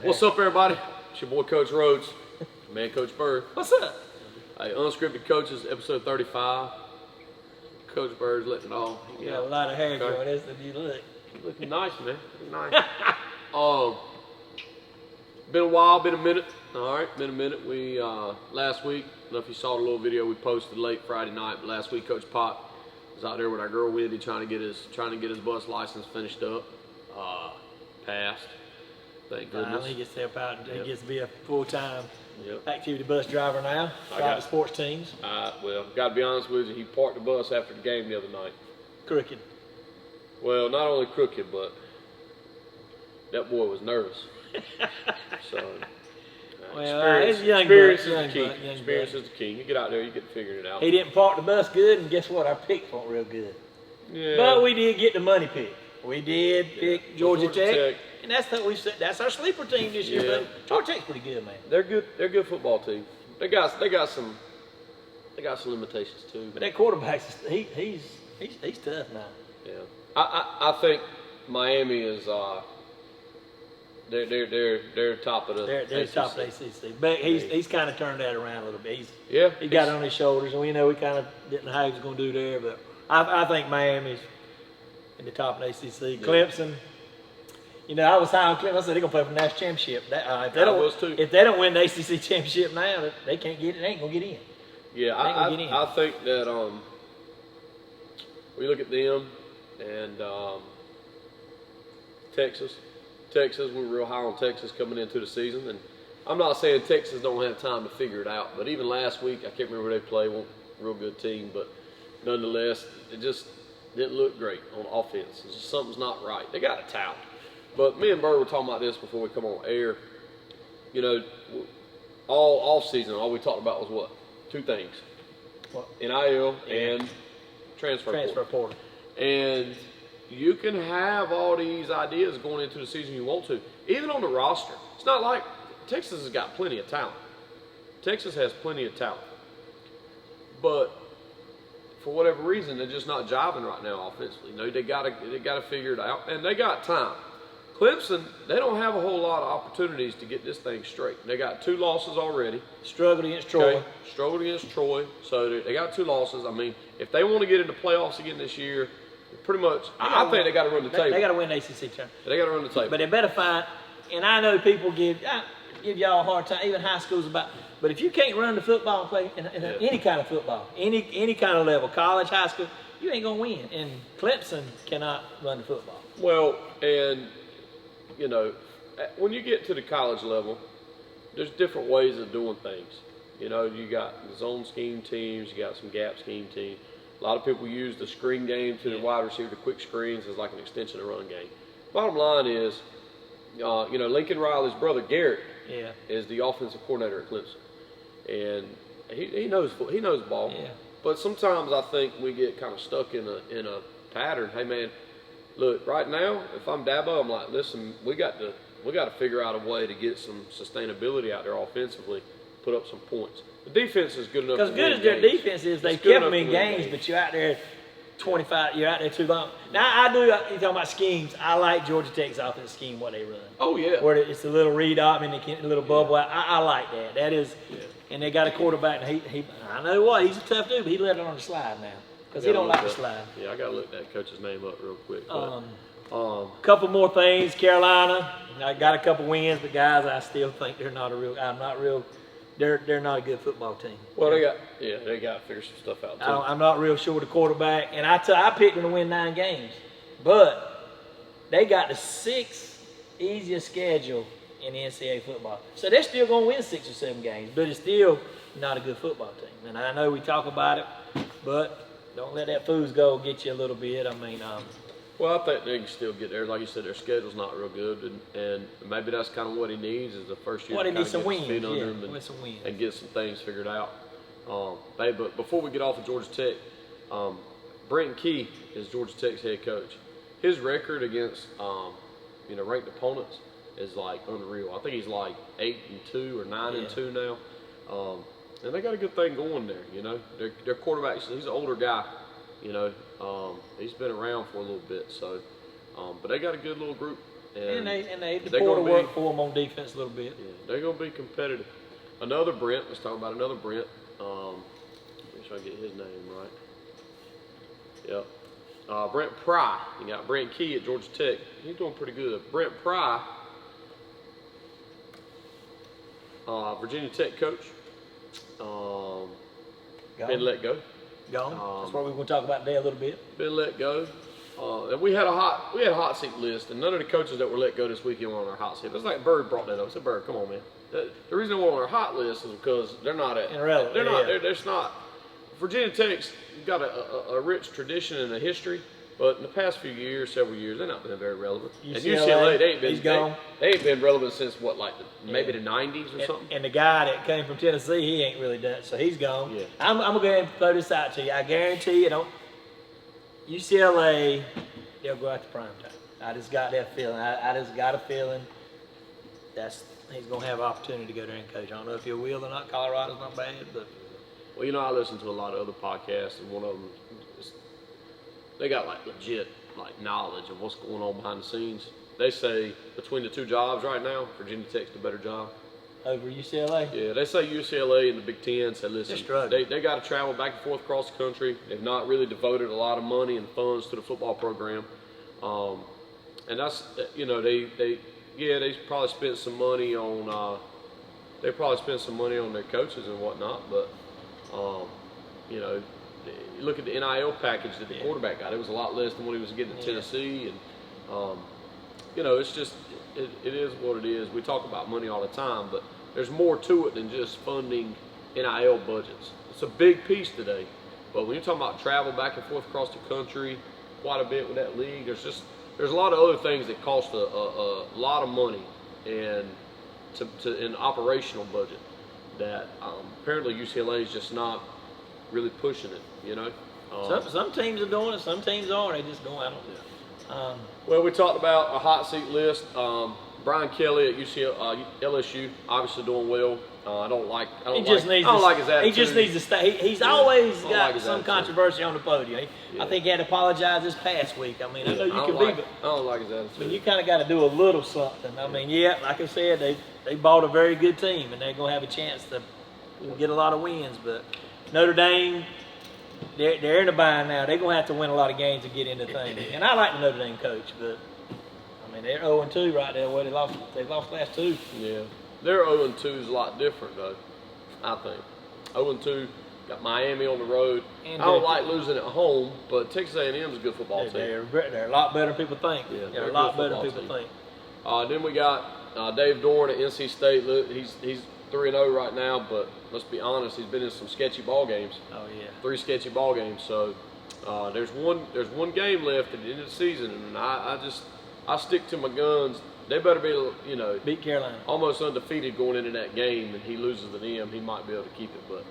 What's up, everybody? It's your boy, Coach Rhodes. Man, Coach Bird. What's up? Hey, Unscripted Coaches, episode 35. Coach Bird's letting it all. You got a lot of hair growing. That's the you look. Looking nice, man. Looking nice. Been a while, been a minute. All right, been a minute. We last week, I don't know if you saw the little video we posted late Friday night, but last week Coach Pot was out there with our girl Wendy trying to get his bus license finished up. Passed. Thank goodness. He gets to help out. He gets to be a full-time activity bus driver now. Drive sports teams. Well, got to be honest with you, he parked the bus after the game the other night. Crooked. Well, not only crooked, but that boy was nervous. So, experience is the key. Experience is the key. You get out there, you get figuring it out. He didn't park the bus good, and guess what? Our pick weren't real good. Yeah. But we did get the money pick. We did pick Georgia Tech. And that's what we said. That's our sleeper team this year. But Georgia Tech's pretty good, man. They're good. They're a good football team. They got some limitations too. But that quarterback, he's tough now. Yeah. I think Miami is they're top of the they're ACC. top of the ACC. But he's kind of turned that around a little bit. He got it on his shoulders, and we know we kind of didn't know how he was going to do there. But I think Miami's in the top of the ACC. Clemson. You know, I was high on Clemson. I said they're gonna play for the national championship. If they don't win the ACC championship now, they can't get it. They ain't gonna get in. Yeah, I think that we look at them and Texas, we're real high on Texas coming into the season, and I'm not saying Texas don't have time to figure it out, but even last week I can't remember who they played. One real good team, but nonetheless, it just didn't look great on offense. It's just something's not right. They got a talent. But me and Bird were talking about this before we come on air. You know, all off season, all we talked about was what? Two things: NIL and transfer portal. And you can have all these ideas going into the season you want to, even on the roster. It's not like Texas has got plenty of talent. Texas has plenty of talent, but for whatever reason, they're just not jiving right now offensively. You know, they gotta figure it out, and they got time. Clemson, they don't have a whole lot of opportunities to get this thing straight. They got 2 losses already. Struggled against Troy. Struggled against Troy. So they got 2 losses. I mean, if they want to get into playoffs again this year, pretty much, I think they got to run the table. They got to win the ACC tournament. They got to run the table. But they better find, and I know people give y'all a hard time, even high schools about, but if you can't run the football and play in any kind of football, any kind of level, college, high school, you ain't going to win. And Clemson cannot run the football. Well, and you know, when you get to the college level, there's different ways of doing things. You know, you got zone scheme teams, you got some gap scheme teams. A lot of people use the screen game to the wide receiver, the quick screens as like an extension of the run game. Bottom line is, you know, Lincoln Riley's brother Garrett is the offensive coordinator at Clemson, and he knows ball. Yeah. But sometimes I think we get kind of stuck in a pattern. Hey man, look, right now, if I'm Dabo, I'm like, listen, we got to figure out a way to get some sustainability out there offensively, put up some points. The defense is good enough. Because good as their defense is, they kept them in games, but you're out there 25, you're out there too long. Now, you're talking about schemes. I like Georgia Tech's offensive scheme, what they run. Oh, yeah. Where it's a little read option, a little bubble. I like that. That is, and they got a quarterback, and he I know what, he's a tough dude, but he let it on the slide now. Because he don't like to slide. Yeah, I got to look that coach's name up real quick. Couple more things. Carolina, I got a couple wins, but guys, I still think they're not they're not a good football team. Well, they got to figure some stuff out too. I'm not real sure with the quarterback, and I picked them to win 9 games, but they got the 6th easiest schedule in the NCAA football. So they're still going to win 6 or 7 games, but it's still not a good football team. And I know we talk about it, but don't let that foos go get you a little bit. I mean, well, I think they can still get there. Like you said, their schedule's not real good, and maybe that's kind of what he needs is the first year to kind of get his feet under him and get some things figured out. But before we get off of Georgia Tech, Brenton Key is Georgia Tech's head coach. His record against ranked opponents is like unreal. I think he's like 8-2 or 9-2 now. And they got a good thing going there, you know. Their quarterback, he's an older guy, you know. He's been around for a little bit, so. But they got a good little group And they pour the work for them on defense a little bit. Yeah, they're going to be competitive. Another Brent. Let's talk about another Brent. Make sure I get his name right. Yep. Brent Pry. You got Brent Key at Georgia Tech. He's doing pretty good. Brent Pry, Virginia Tech coach. Been let go. Gone. That's what we're going to talk about today a little bit. Been let go. And we had a hot seat list, and none of the coaches that were let go this weekend were on our hot seat. It's like Bird brought that up. I said, Bird, come on, man. The reason they were on our hot list is because they're not irrelevant. They're not. They're not. Virginia Tech's got a rich tradition and a history, but in the past few years, several years, they've not been very relevant. UCLA, and UCLA, they ain't been. He's gone. They ain't been relevant since what, like maybe the '90s or something. And the guy that came from Tennessee, he ain't really done it, so he's gone. Yeah. I'm gonna go ahead and throw this out to you. I guarantee you, UCLA, they'll go out to prime time. I just got that feeling. I just got a feeling he's gonna have an opportunity to go there and coach. I don't know if he will or not. Colorado's not bad, but. Well, you know, I listen to a lot of other podcasts, and one of them, they got like legit knowledge of what's going on behind the scenes. They say between the two jobs right now, Virginia Tech's the better job. Over UCLA? Yeah, they say UCLA and the Big Ten said, listen, they got to travel back and forth across the country. They've not really devoted a lot of money and funds to the football program. And that's, they probably spent some money on, their coaches and whatnot, but, look at the NIL package that the quarterback got. It was a lot less than what he was getting in Tennessee. And, it's just, it is what it is. We talk about money all the time, but there's more to it than just funding NIL budgets. It's a big piece today. But when you're talking about travel back and forth across the country quite a bit with that league, there's a lot of other things that cost a lot of money and to an operational budget that apparently UCLA is just not really pushing it, Some teams are doing it, some teams aren't. They just don't. I don't know. Well, we talked about a hot seat list. Brian Kelly at LSU, obviously doing well. I don't like his attitude. He just needs to stay. He's always got some controversy on the podium. I think he had to apologize this past week. I mean, I know you can be, but I don't like his attitude. I mean, you kind of got to do a little something. I mean, like I said, they bought a very good team, and they're going to have a chance to get a lot of wins. But Notre Dame, they're in a bind now. They're going to have to win a lot of games to get into things. And I like the Notre Dame coach, but I mean, they're 0-2 right there. Where they lost last two. Yeah, their 0-2 is a lot different though. I think 0-2 got Miami on the road. I don't like losing at home, but Texas A&M is a good football team. They're a lot better than people think. Yeah, they're a lot better than people think. Then we got Dave Dorn at NC State. He's 3-0 right now, but let's be honest, he's been in some sketchy ball games. Oh yeah, 3 sketchy ball games. So there's one game left at the end of the season, and I stick to my guns. They better be, beat Carolina, almost undefeated going into that game, and he loses to them, he might be able to keep it. But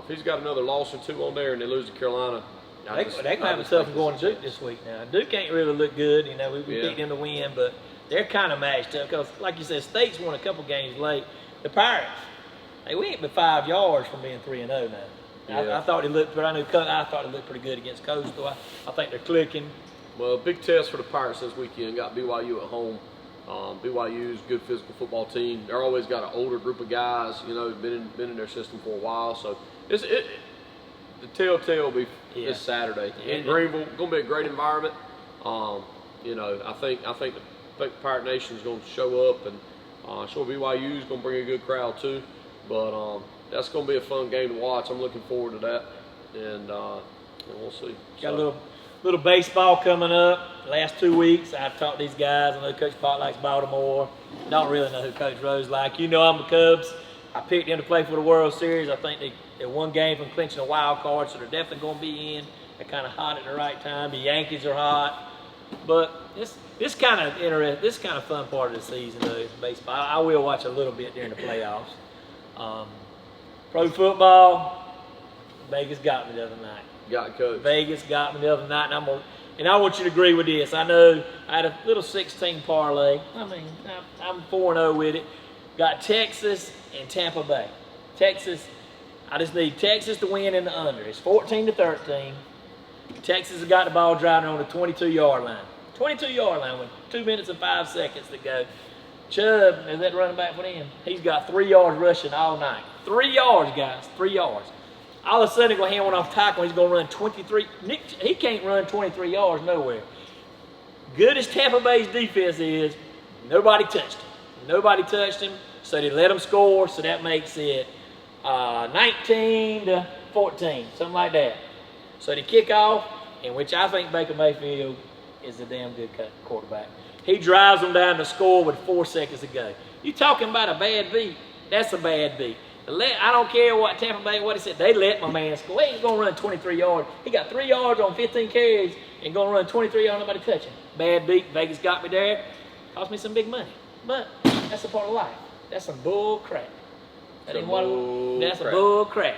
if he's got another loss or two on there and they lose to Carolina, they're going to have a tough going to Duke this week now. Duke ain't really look good. We beat them to win, but they're kind of matched up because, like you said, State's won a couple games late. The Pirates, we ain't but 5 yards from being 3-0 now. Yeah. I thought they looked, but I thought they looked pretty good against Coastal. I think they're clicking. Well, big test for the Pirates this weekend. Got BYU at home. BYU's a good physical football team. They're always got an older group of guys, been in their system for a while. So the telltale will be this Saturday in Greenville. Going to be a great environment. I think the Pirate Nation is going to show up, and sure BYU is going to bring a good crowd too. But that's going to be a fun game to watch. I'm looking forward to that, and we'll see. Got a little baseball coming up. The last 2 weeks, I've talked to these guys. I know Coach Pott likes Baltimore. Don't really know who Coach Rose like. I'm the Cubs. I picked them to play for the World Series. I think they're one game from clinching a wild card, so they're definitely going to be in. They're kind of hot at the right time. The Yankees are hot. But this kind of interesting, this kind of fun part of the season, though, baseball. I will watch a little bit during the playoffs. Pro football, Vegas got me the other night. Vegas got me the other night, and I want you to agree with this. I know I had a little 16 parlay. I mean, I'm 4-0 with it. Got Texas and Tampa Bay. Texas, I just need Texas to win in the under. It's 14-13. Texas has got the ball driving on the 22-yard line. 22-yard line with 2 minutes and 5 seconds to go. Chubb is that running back for them. He's got 3 yards rushing all night. 3 yards, guys. 3 yards. All of a sudden, he's going to hand one off tackle. He's going to run 23. He can't run 23 yards nowhere. Good as Tampa Bay's defense is, nobody touched him. Nobody touched him, so they let him score. So that makes it 19-14, something like that. So they kick off, in which I think Baker Mayfield is a damn good quarterback. He drives them down to score with 4 seconds to go. You talking about a bad beat? That's a bad beat. I don't care what Tampa Bay, what he said. They let my man score. He ain't going to run 23 yards. He got 3 yards on 15 carries and going to run 23 yards, nobody touching. Bad beat. Vegas got me there. Cost me some big money. But that's a part of life. That's some bull crap. That's a bull crap.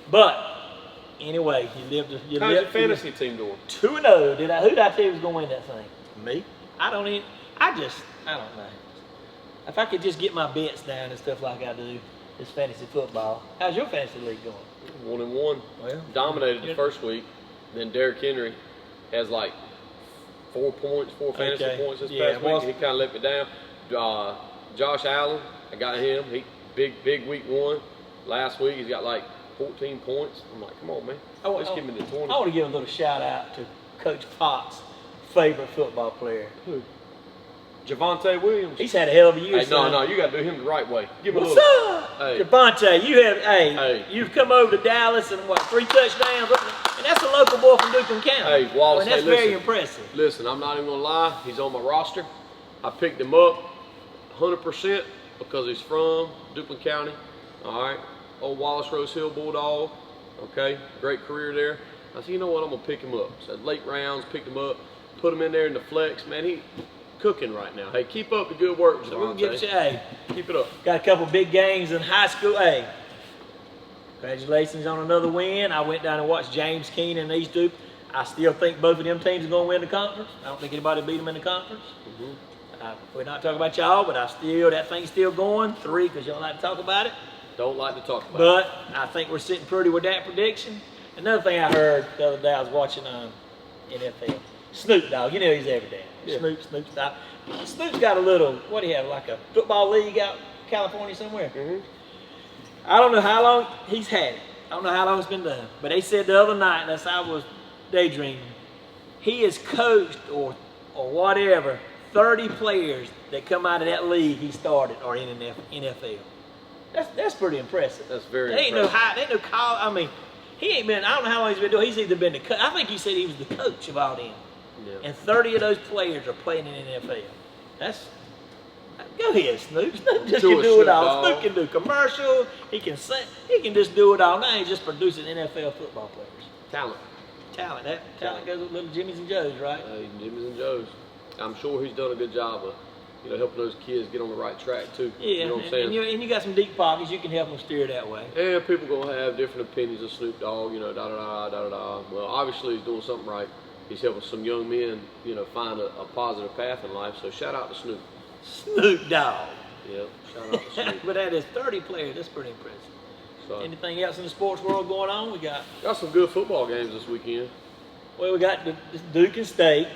But anyway, how's your fantasy team doing? 2-0. Who did I tell you was going to win that thing? Me? I don't know. If I could just get my bets down and stuff like I do, it's fantasy football. How's your fantasy league going? 1-1. Well, dominated the first week. Then Derrick Henry has like 4 fantasy points this past week. He kind of let me down. Josh Allen, I got him. He big week 1. Last week he's got like 14 points. I'm like, come on, man. Let's give me the 20. I want to give a little shout out to Coach Potts' favorite football player. Who? Javonte Williams. He's had a hell of a year. Hey, no, you got to do him the right way. Give him What's a little. up? Hey. Javonte, you've come over to Dallas and 3 touchdowns, and that's a local boy from Duplin County. Hey, Wallace, that's very impressive. Listen, I'm not even gonna lie. He's on my roster. I picked him up 100% because he's from Duplin County. All right, old Wallace Rose Hill Bulldog. Okay, great career there. I said, you know what? I'm gonna pick him up. So late rounds, picked him up, put him in there in the flex. Man, he cooking right now. Hey, keep up the good work, Javonte. So we'll give you, keep it up. Got a couple big games in high school. Hey, congratulations on another win. I went down and watched James Keenan and East Duke. I still think both of them teams are going to win the conference. I don't think anybody beat them in the conference. We're not talking about y'all, but that thing's still going. 3, because y'all like to talk about it. Don't like to talk about it. But I think we're sitting pretty with that prediction. Another thing I heard the other day, I was watching NFL. Snoop Dogg, you know he's every day. Yeah. Snoop Dogg. Snoop's got a little, what do you have, like a football league out in California somewhere? I don't know how long he's had it. I don't know how long it's been done. But they said the other night, unless I was daydreaming, he has coached or whatever 30 players that come out of that league he started or in the NFL. That's pretty impressive. That's very impressive. They ain't no call. I mean, he ain't been, I don't know how long he's been doing. He's either been the coach. I think he said he was the coach of all them. Yeah. And 30 of those players are playing in the NFL. Go ahead, Snoop. Snoop just can do it all. Snoop can do commercials. He can sing. He can just do it all. Now he's just producing NFL football players. Talent. That talent goes with little Jimmy's and Joe's, right? Jimmy's and Joe's. I'm sure he's done a good job of, helping those kids get on the right track too. Yeah, you know what I'm saying? And you got some deep pockets. You can help them steer that way. Yeah, people gonna have different opinions of Snoop Dogg. Da. Well, obviously he's doing something right. He's helping some young men, find a positive path in life. So shout out to Snoop. Snoop Dogg. Yeah, shout out to Snoop. But that is 30 players. That's pretty impressive. So, anything else in the sports world going on? We got some good football games this weekend. Well, we got Duke and State.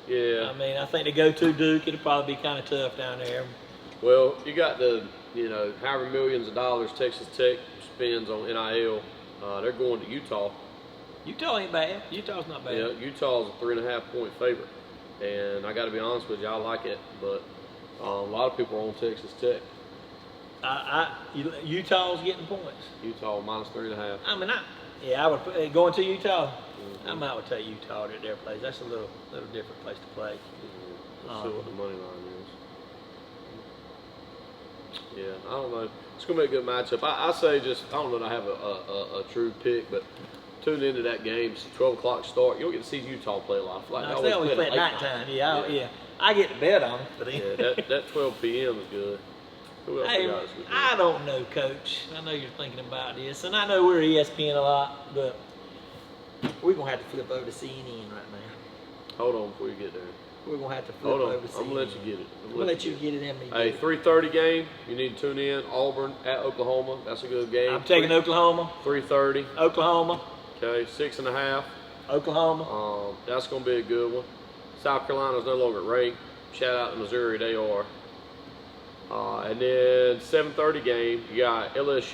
Yeah. I mean, I think to go to Duke, it'll probably be kind of tough down there. Well, you got however millions of dollars Texas Tech spends on NIL. They're going to Utah. Utah ain't bad. Utah's not bad. Yeah, Utah's a 3.5-point favorite. And I got to be honest with you, I like it. But a lot of people are on Texas Tech. Utah's getting points. Utah minus 3.5. I mean, I would going to Utah. I might would take Utah at their place. That's a little different place to play. Let's see what the money line is. Yeah, I don't know. It's gonna be a good matchup. I say I don't know that I have a true pick, but tune into that game. It's a 12 o'clock start. You'll get to see Utah play a lot. Like they always play at nighttime. Yeah. I get to bet on it. But that 12 p.m. is good. Who else we got this weekend? I don't know, Coach. I know you're thinking about this, and I know we're ESPN a lot, but we're gonna have to flip over to CNN right now. Hold on before you get there. We're gonna have to flip over to CNN. I'm gonna let you get it. I'm gonna let you get it in me. Hey, 3:30 game. You need to tune in. Auburn at Oklahoma. That's a good game. I'm taking Oklahoma. 3:30. Oklahoma. Okay, 6.5. Oklahoma. That's gonna be a good one. South Carolina's no longer ranked. Shout out to Missouri, they are. And then 7:30 game, you got Illinois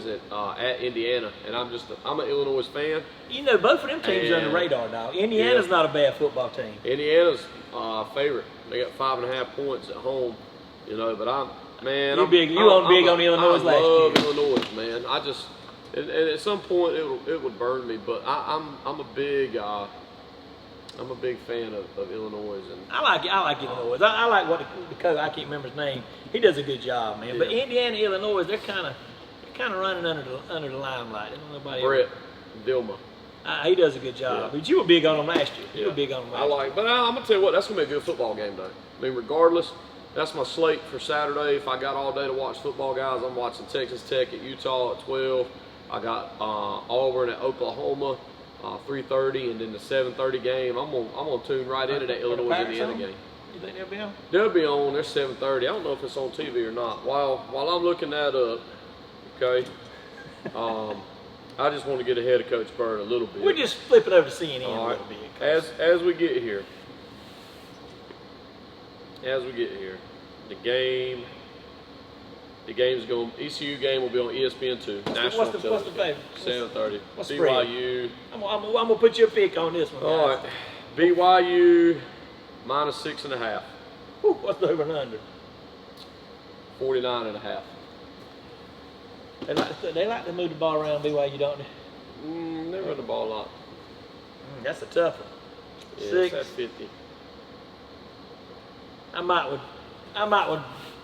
at Indiana, and I'm an Illinois fan. You know, both of them teams are on the radar now. Indiana's not a bad football team. Indiana's favorite. They got 5.5 points at home. You know, but I'm big on Illinois last year. I love Illinois, man. And at some point it would burn me, but I'm a big fan of Illinois, and I like Illinois. I like what the coach, I can't remember his name. He does a good job, man. Yeah. But Indiana, Illinois, they're kind of running under the limelight. Brett Dilma. He does a good job. Yeah. But you were big on him last year. You were big on him last year. But I'm gonna tell you what, that's gonna be a good football game, though. I mean, regardless, that's my slate for Saturday. If I got all day to watch football, guys, I'm watching Texas Tech at Utah at 12. I got Auburn at Oklahoma. 3:30, and then the 7:30 game. I'm gonna tune right into that Illinois Indiana game. You think they'll be on? They'll be on. They're 7:30. I don't know if it's on TV or not. While I'm looking that up, okay. I just want to get ahead of Coach Byrne a little bit. We're just flipping over to CNN a little bit. As we get here, the game's going. ECU game will be on ESPN2. National What's the favorite? 7:30. What's BYU. I'm gonna put your pick on this one. All right. BYU -6.5. What's the over and under? 49.5. They like to move the ball around BYU, don't they? They run the ball a lot. That's a tough one. Yeah, 6. It's at 50. I might would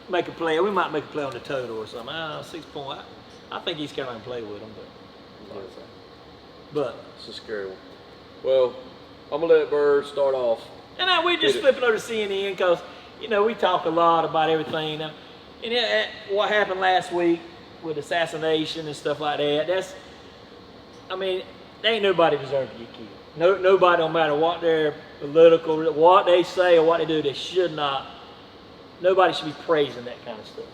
make a play. We might make a play on the total or something. 6 point. I think East Carolina play with them, but it's a scary one. Well, I'm gonna let Bird start off. And now we're just flipping over to CNN because we talk a lot about everything. And what happened last week with assassination and stuff like that. There ain't nobody deserve to get killed. Nobody, no matter what their political, what they say or what they do, they should not. Nobody should be praising that kind of stuff.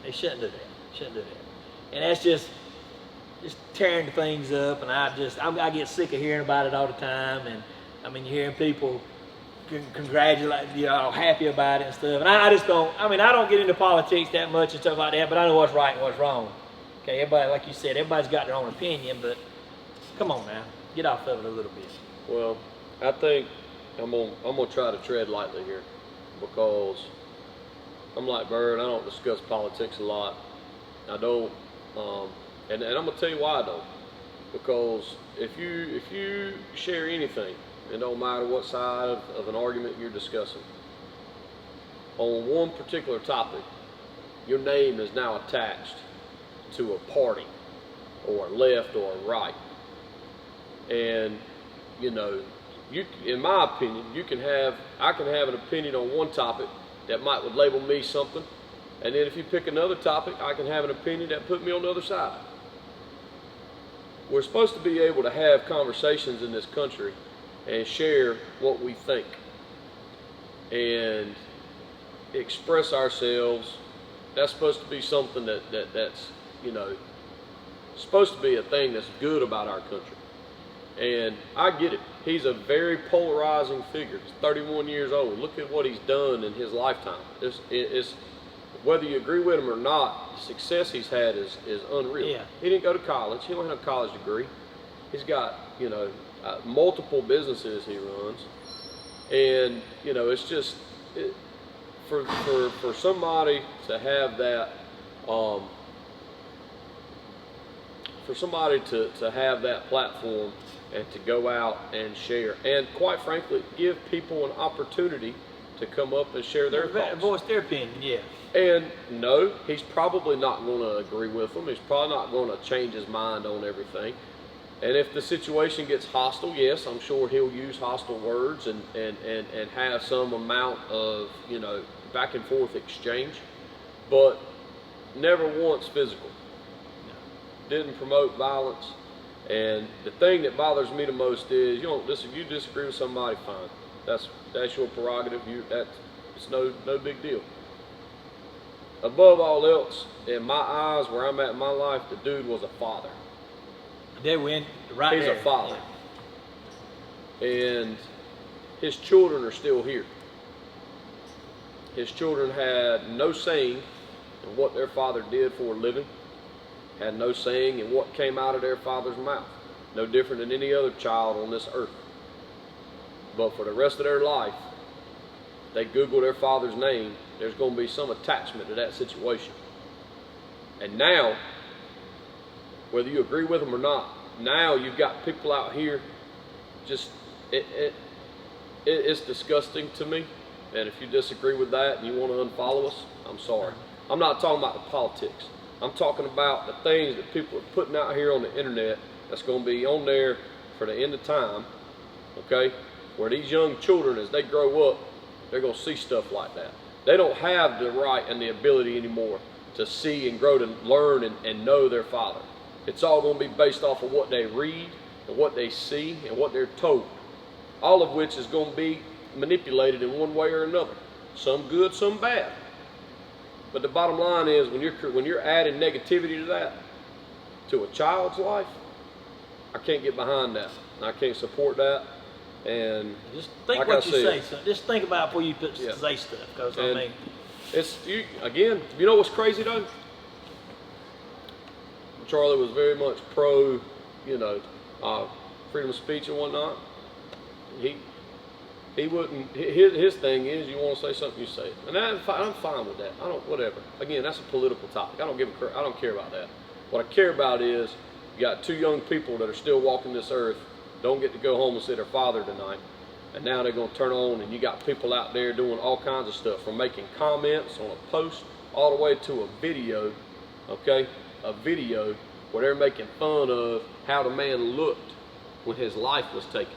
They shouldn't do that. And that's just tearing things up. And I get sick of hearing about it all the time. And you're hearing people congratulate, happy about it and stuff. And I just don't. I don't get into politics that much and stuff like that. But I know what's right and what's wrong. Okay, everybody, like you said, everybody's got their own opinion. But come on now, get off of it a little bit. Well, I think I'm gonna try to tread lightly here because I'm like Bird. I don't discuss politics a lot. I don't, and I'm gonna tell you why I don't. Because if you share anything, it don't matter what side of an argument you're discussing, on one particular topic, your name is now attached to a party, or a left or a right, and you, in my opinion, I can have an opinion on one topic that would label me something, and then if you pick another topic, I can have an opinion that put me on the other side. We're supposed to be able to have conversations in this country and share what we think and express ourselves. That's supposed to be something that's supposed to be a thing that's good about our country. And I get it. He's a very polarizing figure. He's 31 years old. Look at what he's done in his lifetime. It's whether you agree with him or not, the success he's had is unreal. Yeah. He didn't go to college. He don't have a college degree. He's got multiple businesses he runs, and it's just for somebody to have that. For somebody to have that platform and to go out and share, and quite frankly, give people an opportunity to come up and share their thoughts. Voice their opinion, yeah. And no, he's probably not going to agree with them. He's probably not going to change his mind on everything. And if the situation gets hostile, yes, I'm sure he'll use hostile words and have some amount of, back and forth exchange, but never once physical. Didn't promote violence. And the thing that bothers me the most is you disagree with somebody, fine. That's your prerogative. It's no big deal. Above all else, in my eyes, where I'm at in my life, the dude was a father. They win right He's there. a father. Yeah. And his children are still here. His children had no saying in what their father did for a living, had no saying in what came out of their father's mouth. No different than any other child on this earth. But for the rest of their life, they Google their father's name, there's going to be some attachment to that situation. And now, whether you agree with them or not, now you've got people out here, just, it's disgusting to me. And if you disagree with that and you want to unfollow us, I'm sorry. I'm not talking about the politics. I'm talking about the things that people are putting out here on the internet that's going to be on there for the end of time, okay? Where these young children, as they grow up, they're going to see stuff like that. They don't have the right and the ability anymore to see and grow to learn and know their father. It's all going to be based off of what they read and what they see and what they're told. All of which is going to be manipulated in one way or another. Some good, some bad. But the bottom line is, when you're adding negativity to that, to a child's life, I can't get behind that. I can't support that. And just think like what you say. So just think about before you say stuff. Because I mean, it's again. You know what's crazy though? Charlie was very much pro, freedom of speech and whatnot. He wouldn't. His thing is, you want to say something, you say it, and I'm fine with that. I don't, whatever. Again, that's a political topic. I don't care about that. What I care about is you got two young people that are still walking this earth, don't get to go home and see their father tonight, and now they're going to turn on, and you got people out there doing all kinds of stuff, from making comments on a post all the way to a video, okay? A video where they're making fun of how the man looked when his life was taken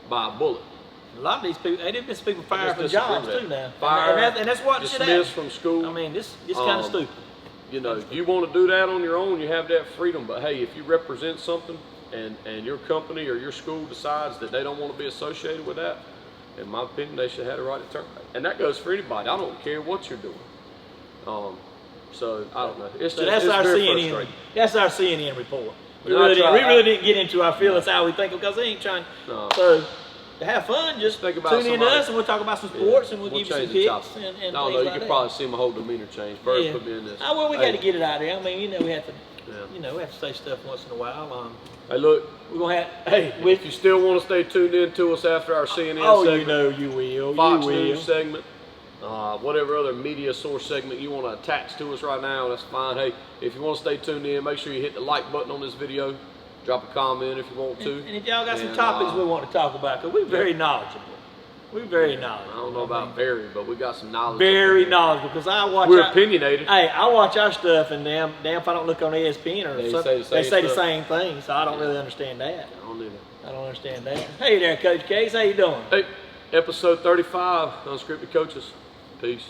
by a bullet. A lot of these people, they've been people fired from jobs too now. Fired, and that's what dismissed from school. I mean, this kind of stupid. You want to do that on your own, you have that freedom. But hey, if you represent something and your company or your school decides that they don't want to be associated with that, in my opinion, they should have the right to terminate. And that goes for anybody. I don't care what you're doing. So I don't know. It's that's our CNN. That's our CNN report. We really didn't get into our feelings, how we think, because they ain't trying. No. So to have fun, just think about tune in to us and we'll talk about some sports and we'll give you some picks and no, things you can probably see my whole demeanor change. Bird put me in this. Well, we got to get it out there. I mean, we have to. We have to say stuff once in a while. Hey, look, we're gonna have. If you still want to stay tuned in to us after our CNN segment, you will. Fox News segment, whatever other media source segment you want to attach to us right now, that's fine. Hey, if you want to stay tuned in, make sure you hit the like button on this video. Drop a comment if you want to. And if y'all got some topics we want to talk about, because we're very knowledgeable. We're very knowledgeable. I don't know about very, but we got some knowledge. Very knowledgeable, because I watch. We're opinionated. Hey, I watch our stuff, and damn if I don't look on ESPN or something, they say the same thing. So I don't really understand that. I don't understand that. Hey there, Coach Case, how you doing? Hey, episode 35, Unscripted Coaches. Peace.